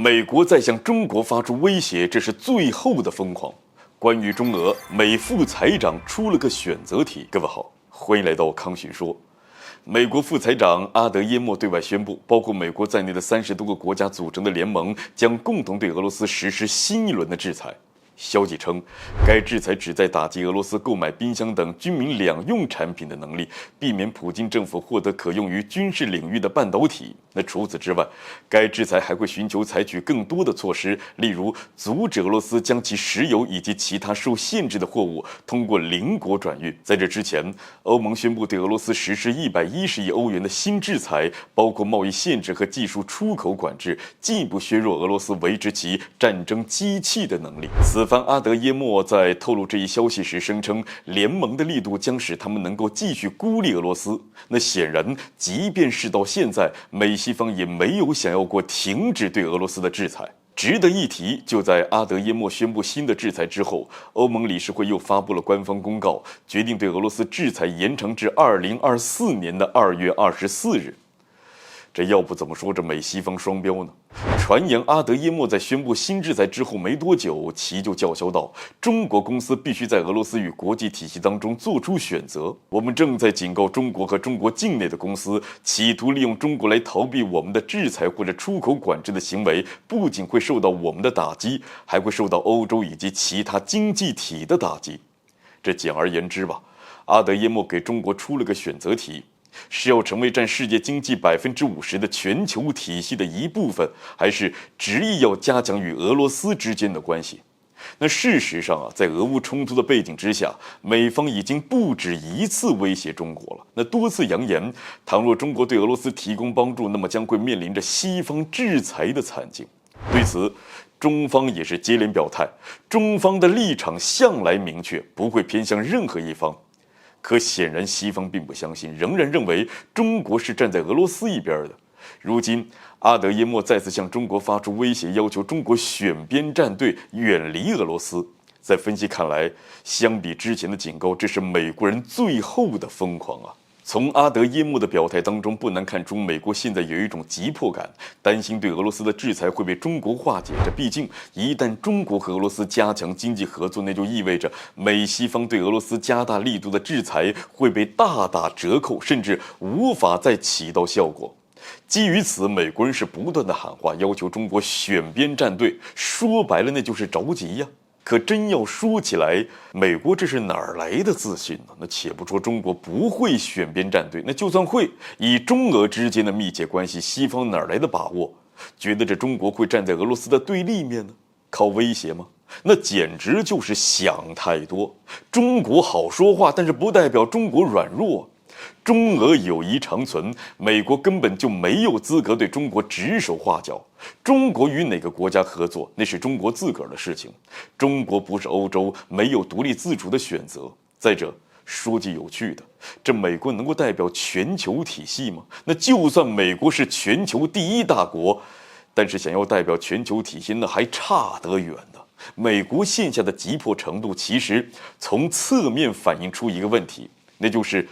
美国在向中国发出威胁，这是最后的疯狂。关于中俄，美副财长出了个选择题。各位好，欢迎来到康许说。美国副财长阿德耶莫对外宣布，包括美国在内的30多个国家组成的联盟将共同对俄罗斯实施新一轮的制裁。消息称，该制裁旨在打击俄罗斯购买冰箱等军民两用产品的能力，避免普京政府获得可用于军事领域的半导体。除此之外，该制裁还会寻求采取更多的措施，例如阻止俄罗斯将其石油以及其他受限制的货物通过邻国转运。在这之前，欧盟宣布对俄罗斯实施110亿欧元的新制裁，包括贸易限制和技术出口管制，进一步削弱俄罗斯维持其战争机器的能力。此番阿德耶莫在透露这一消息时声称，联盟的力度将使他们能够继续孤立俄罗斯。显然，即便是到现在，美西方也没有想要过停止对俄罗斯的制裁。值得一提，就在阿德耶莫宣布新的制裁之后，欧盟理事会又发布了官方公告，决定对俄罗斯制裁延长至2024年的2月24日。这要不怎么说这美西方双标呢？传言阿德耶莫在宣布新制裁之后没多久，其就叫嚣道：“中国公司必须在俄罗斯与国际体系当中做出选择。我们正在警告中国和中国境内的公司，企图利用中国来逃避我们的制裁或者出口管制的行为，不仅会受到我们的打击，还会受到欧洲以及其他经济体的打击。”这简而言之吧，阿德耶莫给中国出了个选择题。是要成为占世界经济50%的全球体系的一部分，还是执意要加强与俄罗斯之间的关系？事实上在俄乌冲突的背景之下，美方已经不止一次威胁中国了。多次扬言，倘若中国对俄罗斯提供帮助，那么将会面临着西方制裁的惨境。对此，中方也是接连表态，中方的立场向来明确，不会偏向任何一方。可显然西方并不相信，仍然认为中国是站在俄罗斯一边的。如今阿德耶莫再次向中国发出威胁，要求中国选边站队，远离俄罗斯。在分析看来，相比之前的警告，这是美国人最后的疯狂啊！从阿德耶莫的表态当中，不难看出美国现在有一种急迫感，担心对俄罗斯的制裁会被中国化解。这毕竟一旦中国和俄罗斯加强经济合作，那就意味着美西方对俄罗斯加大力度的制裁会被大打折扣，甚至无法再起到效果。基于此，美国人是不断的喊话，要求中国选边站队，说白了那就是着急呀。可真要说起来，美国这是哪儿来的自信呢？且不说中国不会选边站队，就算会，以中俄之间的密切关系，西方哪儿来的把握？觉得这中国会站在俄罗斯的对立面呢？靠威胁吗？简直就是想太多。中国好说话，但是不代表中国软弱。中俄友谊长存，美国根本就没有资格对中国指手画脚。中国与哪个国家合作，那是中国自个儿的事情。中国不是欧洲，没有独立自主的选择。再者，说句有趣的，这美国能够代表全球体系吗？就算美国是全球第一大国，但是想要代表全球体系，还差得远呢。美国现下的急迫程度，其实从侧面反映出一个问题，那就是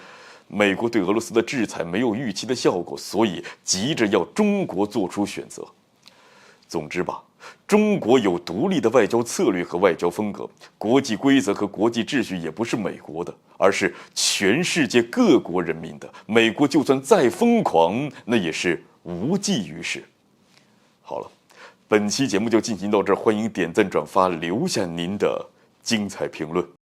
美国对俄罗斯的制裁没有预期的效果，所以急着要中国做出选择。总之吧，中国有独立的外交策略和外交风格，国际规则和国际秩序也不是美国的，而是全世界各国人民的。美国就算再疯狂，也是无济于事。好了，本期节目就进行到这儿，欢迎点赞转发，留下您的精彩评论。